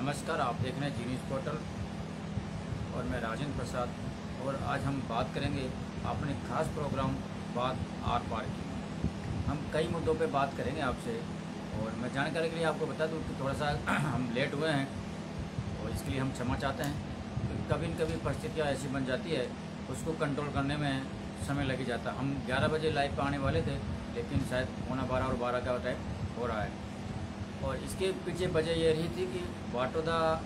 नमस्कार, आप देख रहे हैं जी न्यूज़ पोर्टल और मैं राजेंद्र प्रसाद। और आज हम बात करेंगे अपने खास प्रोग्राम बात आर पार की। हम कई मुद्दों पे बात करेंगे आपसे, और मैं जानकारी के लिए आपको बता दूं कि थोड़ा सा हम लेट हुए हैं और इसके लिए हम क्षमा चाहते हैं, क्योंकि कभी न कभी परिस्थितियाँ ऐसी बन जाती है, उसको कंट्रोल करने में समय लग जाता। हम 11 बजे लाइव पर आने वाले थे, लेकिन शायद 11:15 और 12 का टाइम हो रहा है। और इसके पीछे वजह ये रही थी कि वाटोदा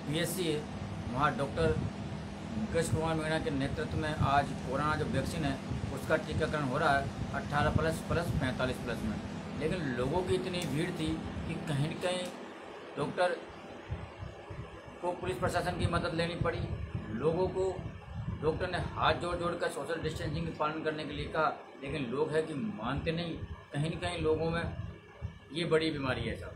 PSC वहाँ डॉक्टर मुकेश कुमार मीणा के नेतृत्व में आज कोरोना जो वैक्सीन है उसका टीकाकरण हो रहा है 18+ प्लस 45+ में। लेकिन लोगों की इतनी भीड़ थी कि कहीं न कहीं डॉक्टर को पुलिस प्रशासन की मदद लेनी पड़ी। लोगों को डॉक्टर ने हाथ जोड़ जोड़ कर सोशल डिस्टेंसिंग का पालन करने के लिए कहा, लेकिन लोग हैं कि मानते नहीं। कहीं न कहीं लोगों में ये बड़ी बीमारी है साहब।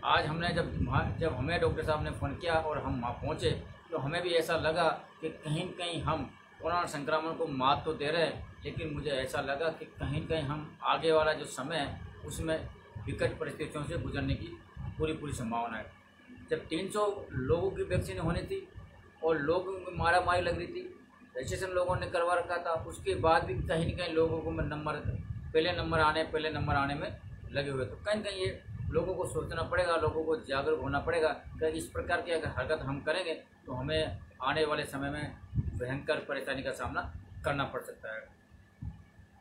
आज हमने जब हमें डॉक्टर साहब ने फ़ोन किया और हम वहाँ पहुँचे तो हमें भी ऐसा लगा कि कहीं न कहीं हम कोरोना संक्रमण को मात तो दे रहे हैं, लेकिन मुझे ऐसा लगा कि कहीं न कहीं हम आगे वाला जो समय है उसमें विकट परिस्थितियों से गुजरने की पूरी संभावना है। जब 300 लोगों की वैक्सीन होनी थी और लोगों में मारा मारी लग रही थी, रजिस्ट्रेशन लोगों ने करवा रखा था, उसके बाद भी कहीं न कहीं लोगों को पहले नंबर आने में लगे हुए। तो कहीं न कहीं ये लोगों को सोचना पड़ेगा, लोगों को जागरूक होना पड़ेगा कि इस प्रकार की अगर हरकत हम करेंगे तो हमें आने वाले समय में भयंकर परेशानी का सामना करना पड़ सकता है।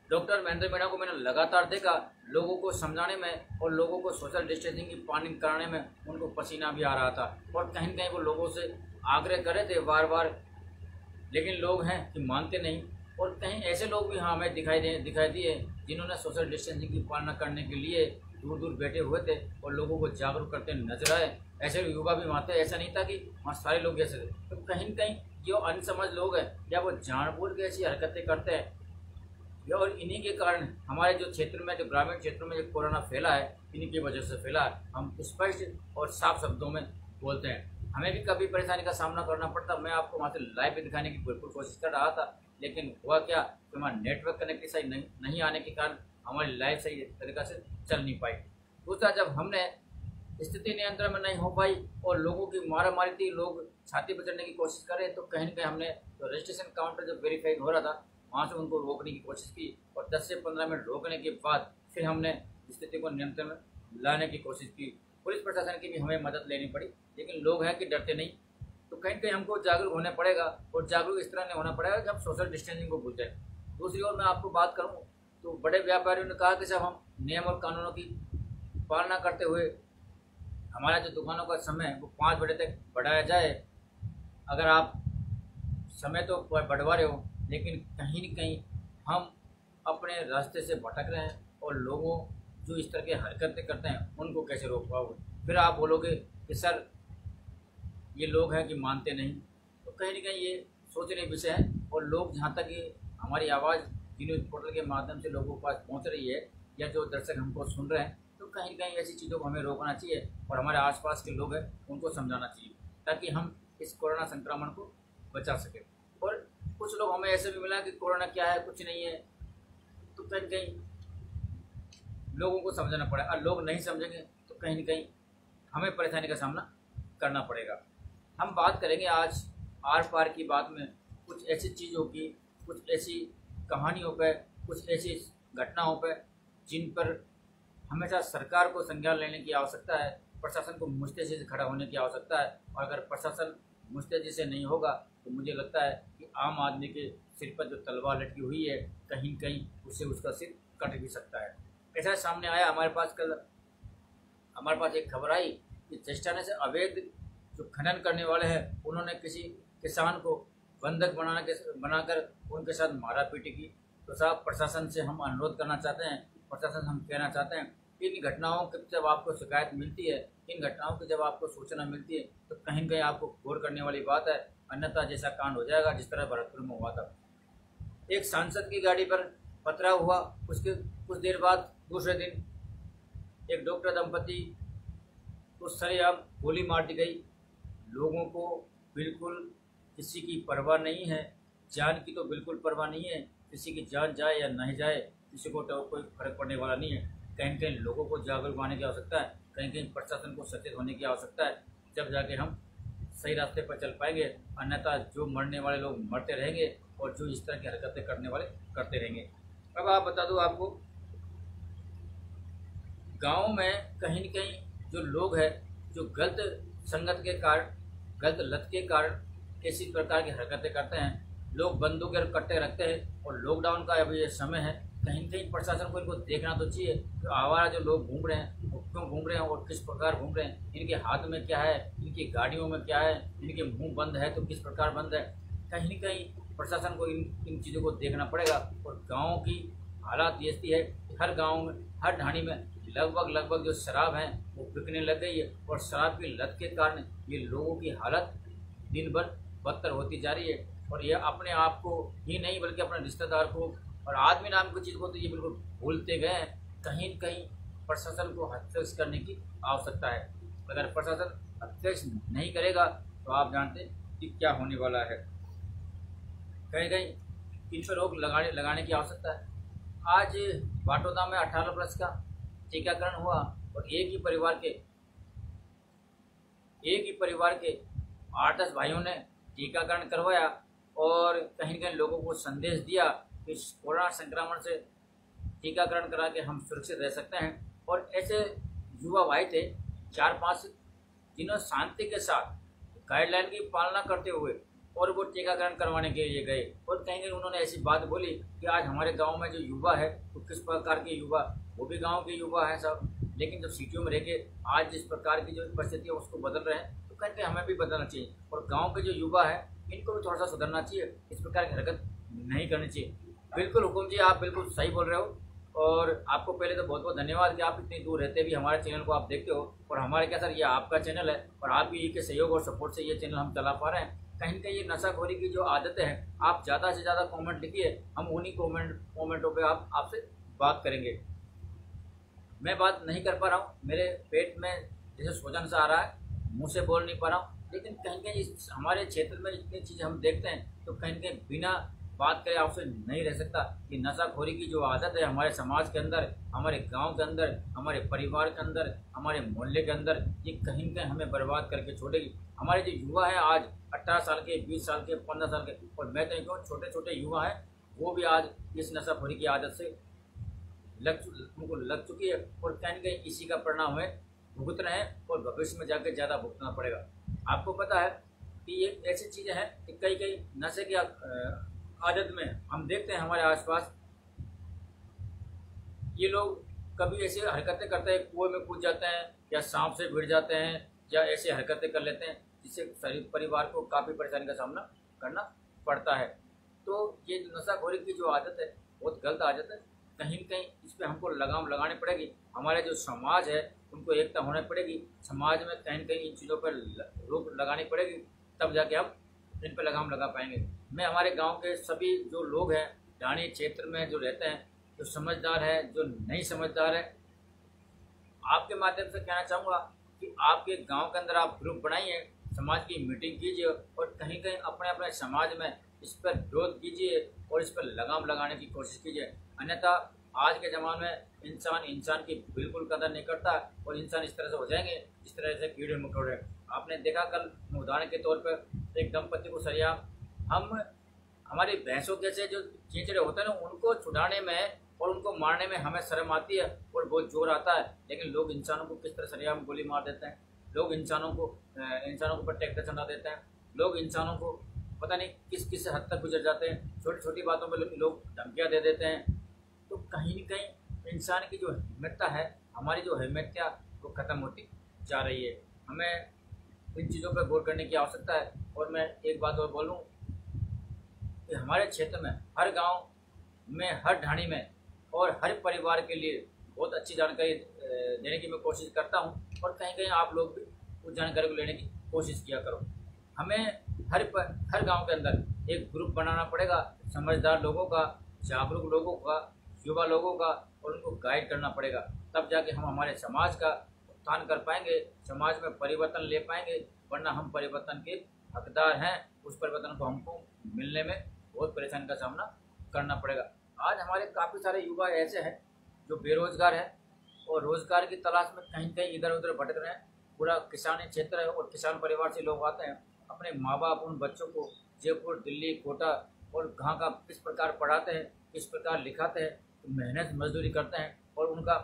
डॉक्टर महेंद्र मीणा को मैंने लगातार देखा लोगों को समझाने में और लोगों को सोशल डिस्टेंसिंग की पालना कराने में, उनको पसीना भी आ रहा था और कहीं न कहीं वो लोगों से आग्रह कर रहे थे बार बार, लेकिन लोग हैं कि मानते नहीं। और कहीं ऐसे लोग भी हमें दिखाई दिए जिन्होंने सोशल डिस्टेंसिंग की पालना करने के लिए दूर दूर बैठे हुए थे और लोगों को जागरूक करते नजर आए। ऐसे युवा भी वहाँ थे, ऐसा नहीं था कि वहाँ सारे लोग ऐसे थे। तो कहीं न कहीं जो अनसमझ लोग हैं या वो जानबूझ के ऐसी हरकतें करते हैं, और इन्हीं के कारण हमारे जो क्षेत्र में, जो ग्रामीण क्षेत्रों में जो कोरोना फैला है, इन्हीं की वजह से फैला है। हम स्पष्ट और साफ शब्दों में बोलते हैं। हमें भी कभी परेशानी का सामना करना पड़ता। मैं आपको वहाँ से लाइव भी दिखाने की बिल्कुल कोशिश कर रहा था, लेकिन हुआ क्या कि हमारा नेटवर्क कनेक्टिविटी सही नहीं आने के कारण हमारी लाइव सही तरीक़ा से चल नहीं पाई। दूसरा, जब हमने स्थिति नियंत्रण में नहीं हो पाई और लोगों की मारा मारी थी, लोग छाती पर चढ़ने की कोशिश कर रहे, तो कहीं न कहीं हमने जो रजिस्ट्रेशन काउंटर जब वेरीफाइड हो रहा था वहाँ से उनको रोकने की कोशिश की, और 10 से 15 मिनट रोकने के बाद फिर हमने स्थिति को नियंत्रण में लाने की कोशिश की। पुलिस प्रशासन की भी हमें मदद लेनी पड़ी, लेकिन लोग हैं कि डरते नहीं। तो कहीं न कहीं हमको जागरूक होना पड़ेगा, और जागरूक इस तरह नहीं होना पड़ेगा कि हम सोशल डिस्टेंसिंग को भूल जाएं। दूसरी ओर मैं आपको बात करूं तो बड़े व्यापारियों ने कहा कि जब हम नियम और कानूनों की पालना करते हुए हमारा जो दुकानों का समय वो 5 बजे तक बढ़ाया जाए। अगर आप समय तो बढ़वा रहे हो, लेकिन कहीं न कहीं हम अपने रास्ते से भटक रहे हैं, और लोगों जो इस तरह की हरकतें करते हैं उनको कैसे रोक पाओगे? फिर आप बोलोगे कि सर ये लोग हैं कि मानते नहीं। तो कहीं न कहीं ये सोचने विषय है, और लोग जहाँ तक ये हमारी आवाज़ जी न्यूज़ पोर्टल के माध्यम से लोगों के पास पहुँच रही है, या जो दर्शक हमको सुन रहे हैं, तो कहीं न कहीं ऐसी चीज़ों को हमें रोकना चाहिए और हमारे आसपास के लोग हैं उनको समझाना चाहिए, ताकि हम इस कोरोना संक्रमण को बचा सकें। और कुछ लोग हमें ऐसे भी मिला कि कोरोना क्या है, कुछ नहीं है। तो कहीं न कहीं लोगों को समझाना पड़ेगा, और लोग नहीं समझेंगे तो कहीं न कहीं हमें परेशानी का सामना करना पड़ेगा। हम बात करेंगे आज आर पार की बात में कुछ ऐसी चीज़ों की, कुछ ऐसी कहानियों पर, कुछ ऐसी घटनाओं पर जिन पर हमेशा सरकार को संज्ञान लेने की आवश्यकता है, प्रशासन को मुस्तैदी से खड़ा होने की आवश्यकता है। और अगर प्रशासन मुस्तैदी से नहीं होगा तो मुझे लगता है कि आम आदमी के सिर पर जो तलवार लटकी हुई है, कहीं न कहीं उससे उसका सिर कट भी सकता है। ऐसा सामने आया हमारे पास एक खबर आई कि चेष्टाने से अवैध जो खनन करने वाले हैं उन्होंने किसी किसान को बंधक बनाकर उनके साथ मारापीटी की। तो साहब, प्रशासन से हम अनुरोध करना चाहते हैं, प्रशासन हम कहना चाहते हैं, इन घटनाओं की जब आपको शिकायत मिलती है, इन घटनाओं की जब आपको सूचना मिलती है, तो कहीं न कहीं आपको गौर करने वाली बात है, अन्यथा जैसा कांड हो जाएगा जिस तरह भरतपुर में हुआ था। एक सांसद की गाड़ी पर पथराव हुआ, उसके कुछ देर बाद दूसरे दिन एक डॉक्टर दंपति को सरेआम गोली मार दी गई। लोगों को बिल्कुल किसी की परवाह नहीं है, जान की तो बिल्कुल परवाह नहीं है। किसी की जान जाए या नहीं जाए, किसी को तो कोई फर्क पड़ने वाला नहीं है। कहीं न कहीं लोगों को जागरूक बनाने की आवश्यकता है। कहीं कहीं प्रशासन को सचेत होने की आवश्यकता है, जब जाके हम सही रास्ते पर चल पाएंगे। अन्यथा जो मरने वाले लोग मरते रहेंगे और जो इस तरह की हरकतें करने वाले करते रहेंगे। अब आप बता दो आपको, गाँव में कहीं न कहीं जो लोग हैं जो गलत संगत के कारण, गलत लत के कारण किसी प्रकार की हरकतें करते हैं, लोग बंदूक और कट्टे रखते हैं, और लॉकडाउन का अभी ये समय है, कहीं न कहीं प्रशासन को इनको देखना तो चाहिए कि आवारा जो लोग घूम रहे हैं वो क्यों घूम रहे हैं और किस प्रकार घूम रहे हैं, इनके हाथ में क्या है, इनकी गाड़ियों में क्या है, इनके मुंह बंद है तो किस प्रकार बंद है। कहीं न कहीं प्रशासन को इन चीज़ों को देखना पड़ेगा। और गाँव की हालात ये ऐसी है कि हर गाँव में, हर ढाणी में लगभग जो शराब है वो बिकने लग गई है, और शराब की लत के कारण ये लोगों की हालत दिन भर बदतर होती जा रही है। और ये अपने आप को ही नहीं बल्कि अपने रिश्तेदार को और आदमी नाम की चीज़ को तो ये बिल्कुल भूलते गए हैं। कहीं न कहीं प्रशासन को हस्तक्षेप करने की आवश्यकता है। अगर प्रशासन हस्तक्षेप नहीं करेगा तो आप जानते हैं कि क्या होने वाला है। कहीं कहीं इन पर रोक लगाने की आवश्यकता है। आज बाटोदा में 18 प्लस का टीकाकरण हुआ, और एक ही परिवार के 8-10 भाइयों ने टीकाकरण करवाया, और कहीं न कहीं लोगों को संदेश दिया कि इस कोरोना संक्रमण से टीकाकरण करा के हम सुरक्षित रह सकते हैं। और ऐसे युवा भाई थे 4-5 जिन्होंने शांति के साथ गाइडलाइन की पालना करते हुए और वो टीकाकरण करवाने के लिए गए। और कहीं कहीं उन्होंने ऐसी बात बोली कि आज हमारे गांव में जो युवा है तो किस प्रकार के युवा, वो भी गांव के युवा हैं सब, लेकिन जब सिटियों में रह के आज जिस प्रकार की जो परिस्थिति है उसको बदल रहे हैं, तो कहते हैं हमें भी बदलना चाहिए। और गाँव के जो युवा है इनको भी थोड़ा सा सुधरना चाहिए, इस प्रकार की हरकत नहीं करनी चाहिए। बिल्कुल हुकुम जी, आप बिल्कुल सही बोल रहे हो, और आपको पहले तो बहुत बहुत धन्यवाद कि आप इतनी दूर रहते भी हमारे चैनल को आप देखते हो। और हमारे क्या सर, ये आपका चैनल है और आप ही के सहयोग और सपोर्ट से ये चैनल हम चला पा रहे हैं। कहीं न कहीं ये नशाखोरी की जो आदतें हैं, आप ज़्यादा से ज़्यादा कमेंट लिखिए, हम उन्हीं कमेंटों पे आपसे बात करेंगे। मैं बात नहीं कर पा रहा हूँ, मेरे पेट में जैसे सूजन सा आ रहा है, मुँह से बोल नहीं पा रहा हूँ, लेकिन कहीं कहीं हमारे क्षेत्र में इतनी चीज़ हम देखते हैं तो कहीं कहीं बिना बात करें आपसे नहीं रह सकता। कि नशाखोरी की जो आदत है हमारे समाज के अंदर, हमारे गांव के अंदर, हमारे परिवार के अंदर, हमारे मोहल्ले के अंदर, ये कहीं न कहीं हमें बर्बाद करके छोड़ेगी। हमारे जो युवा हैं आज 18 साल के, 20 साल के, 15 साल के, और मैं तो कहूँ छोटे छोटे युवा हैं, वो भी आज इस नशाखोरी की आदत से उनको लग चुकी है, और कहीं न कहीं इसी का परिणाम हमें भुगत रहे हैं और भविष्य में जाकर ज़्यादा भुगतना पड़ेगा। आपको पता है कि ये ऐसी चीज़ें हैं कि कई नशे की आदत में हम देखते हैं हमारे आसपास ये लोग कभी ऐसी हरकतें करते हैं, कुएं में कूद जाते हैं या सांप से भिड़ जाते हैं या ऐसी हरकतें कर लेते हैं जिससे परिवार को काफ़ी परेशानी का सामना करना पड़ता है। तो ये नशाखोरी की जो आदत है बहुत गलत आदत है। कहीं न कहीं इस पर हमको लगाम लगानी पड़ेगी। हमारे जो समाज है उनको एकता होनी पड़ेगी। समाज में कहीं न कहीं इन चीज़ों पर रोक लगानी पड़ेगी, तब जाके हम इन पर लगाम लगा पाएंगे। मैं हमारे गांव के सभी जो लोग हैं ढाणी क्षेत्र में जो रहते हैं, जो समझदार है, जो नहीं समझदार है, आपके माध्यम से कहना चाहूँगा कि आपके गांव के अंदर आप ग्रुप बनाइए, समाज की मीटिंग कीजिए और कहीं कहीं अपने अपने समाज में इस पर विरोध कीजिए और इस पर लगाम लगाने की कोशिश कीजिए। अन्यथा आज के ज़माने में इंसान की बिल्कुल कदर नहीं करता और इंसान इस तरह से हो जाएंगे जिस तरह से कीड़े मकोड़े। आपने देखा कल उदाहरण के तौर पर एक दंपति को सरिया हमारी भैंसों के से जो चींचड़े होते हैं ना, उनको छुड़ाने में और उनको मारने में हमें शर्म आती है और बहुत जोर आता है, लेकिन लोग इंसानों को किस तरह सरिया में गोली मार देते हैं। लोग इंसानों को ऊपर ट्रैक्टर चला देते हैं। लोग इंसानों को पता नहीं किस हद तक गुजर जाते हैं। छोटी छोटी बातों पर लोग धमकियाँ दे देते हैं। तो कहीं न कहीं इंसान की जो अहमियता है, हमारी जो अहमियता वो ख़त्म होती जा रही है। हमें इन चीज़ों पर गौर करने की आवश्यकता है। और मैं एक बात और बोलूँ कि हमारे क्षेत्र में, हर गांव में, हर ढाणी में और हर परिवार के लिए बहुत अच्छी जानकारी देने की मैं कोशिश करता हूं, और कहीं कहीं आप लोग भी उस जानकारी को लेने की कोशिश किया करो। हमें हर गांव के अंदर एक ग्रुप बनाना पड़ेगा, समझदार लोगों का, जागरूक लोगों का, युवा लोगों का, और उनको गाइड करना पड़ेगा। तब जाके हम हमारे समाज का उत्थान कर पाएंगे, समाज में परिवर्तन ले पाएंगे। वरना हम परिवर्तन के हकदार हैं, उस परिवर्तन को हमको मिलने में बहुत परेशानी का सामना करना पड़ेगा। आज हमारे काफ़ी सारे युवा ऐसे हैं जो बेरोजगार हैं, और रोज़गार की तलाश में कहीं कहीं इधर उधर भटक रहे हैं। पूरा किसानी क्षेत्र है और किसान परिवार से लोग आते हैं। अपने माँ बाप उन बच्चों को जयपुर, दिल्ली, कोटा और कहाँ का किस प्रकार पढ़ाते हैं, किस प्रकार लिखाते हैं, तो मेहनत मजदूरी करते हैं और उनका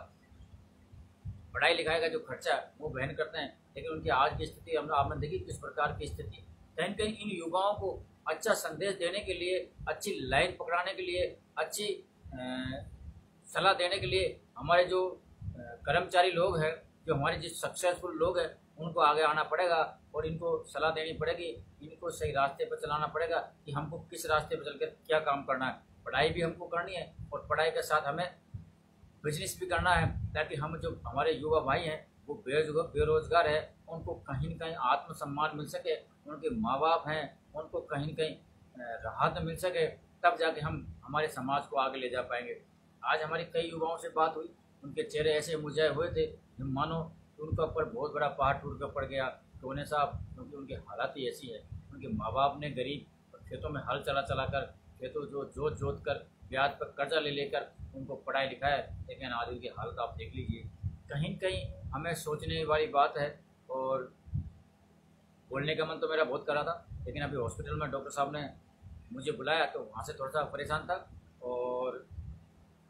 पढ़ाई लिखाई का जो खर्चा है वो वहन करते हैं। लेकिन उनकी आज की स्थिति हम आपने देखी किस प्रकार की स्थिति। कहीं न कहीं इन युवाओं को अच्छा संदेश देने के लिए, अच्छी लाइन पकड़ाने के लिए, अच्छी सलाह देने के लिए हमारे जो कर्मचारी लोग हैं, जो हमारे जिस सक्सेसफुल लोग हैं, उनको आगे आना पड़ेगा और इनको सलाह देनी पड़ेगी, इनको सही रास्ते पर चलाना पड़ेगा कि हमको किस रास्ते पर चलकर क्या काम करना है। पढ़ाई भी हमको करनी है और पढ़ाई के साथ हमें बिजनेस भी करना है, ताकि हम जो हमारे युवा भाई हैं वो बेरोजगार है, उनको कहीं न कहीं आत्मसम्मान मिल सके, उनके माँ बाप हैं उनको कहीं न कहीं राहत मिल सके, तब जाके हम हमारे समाज को आगे ले जा पाएंगे। आज हमारी कई युवाओं से बात हुई, उनके चेहरे ऐसे मुरझाए हुए थे मानो उनके ऊपर बहुत बड़ा पहाड़ टूट कर पड़ गया। तो उन्हें साहब, क्योंकि उनकी हालत ही ऐसी है, उनके माँ बाप ने गरीब खेतों में हल चला चला कर, खेतों जो जोत जोत कर, ब्याज पर कर्जा ले लेकर उनको पढ़ाई लिखाया, लेकिन आज उनकी हालत आप देख लीजिए। कहीं न कहीं हमें सोचने वाली बात है और बोलने का मन तो मेरा बहुत कर रहा था, लेकिन अभी हॉस्पिटल में डॉक्टर साहब ने मुझे बुलाया तो वहाँ से थोड़ा सा परेशान था और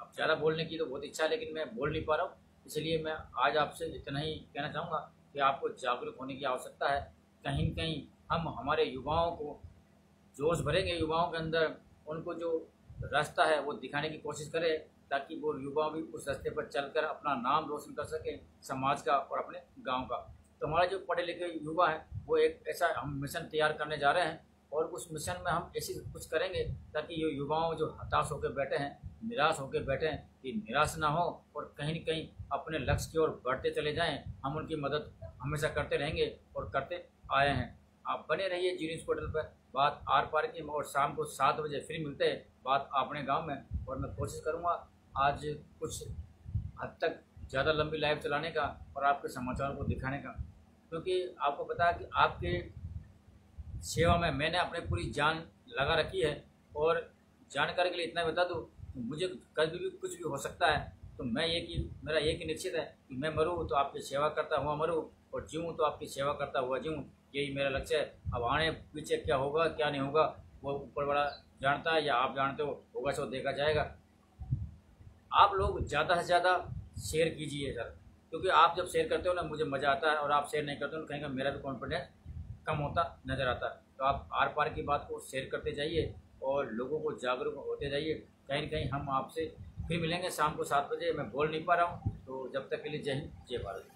अब ज़्यादा बोलने की तो बहुत इच्छा है, लेकिन मैं बोल नहीं पा रहा हूँ। इसलिए मैं आज आपसे इतना ही कहना चाहूँगा कि आपको जागरूक होने की आवश्यकता है। कहीं न कहीं हम हमारे युवाओं को जोश भरेंगे, युवाओं के अंदर उनको जो रास्ता है वो दिखाने की कोशिश करें, ताकि वो युवा भी उस रास्ते पर चलकर अपना नाम रोशन कर सकें, समाज का और अपने गांव का। तो हमारे जो पढ़े लिखे युवा हैं वो एक ऐसा हम मिशन तैयार करने जा रहे हैं और उस मिशन में हम ऐसी कुछ करेंगे ताकि ये युवाओं जो हताश होकर बैठे हैं, निराश होकर बैठे हैं, ये निराश ना हो और कहीं न कहीं अपने लक्ष्य की ओर बढ़ते चले जाएं। हम उनकी मदद हमेशा करते रहेंगे और करते आए हैं। आप बने रहिए जी न्यूज़ पोर्टल पर। बात आर पार की, और शाम को 7 बजे फिर मिलते हैं बात अपने गांव में। और मैं कोशिश करूंगा आज कुछ हद तक ज़्यादा लंबी लाइव चलाने का और आपके समाचारों को दिखाने का, क्योंकि आपको पता है कि आपके सेवा में मैंने अपनी पूरी जान लगा रखी है। और जानकारी के लिए इतना बता दूँ, मुझे कभी भी कुछ भी हो सकता है, तो मैं मेरा एक ही निश्चित है कि मैं मरूँ तो आपकी सेवा करता हुआ मरूँ और जीऊँ तो आपकी सेवा करता हुआ जीऊँ। यही मेरा लक्ष्य है। अब आने पीछे क्या होगा क्या नहीं होगा वो ऊपर वाला जानता है या आप जानते हो, होगा सो देखा जाएगा। आप लोग ज़्यादा से ज़्यादा शेयर कीजिए सर, क्योंकि आप जब शेयर करते हो ना मुझे मज़ा आता है, और आप शेयर नहीं करते हो तो कहीं मेरा भी कॉन्फिडेंस कम होता नज़र आता है। तो आप आर पार की बात को शेयर करते जाइए और लोगों को जागरूक होते जाइए। कहीं न कहीं हम आपसे फिर मिलेंगे शाम को 7 बजे। मैं बोल नहीं पा रहा हूँ, तो जब तक के लिए जय हिंद, जय भारत।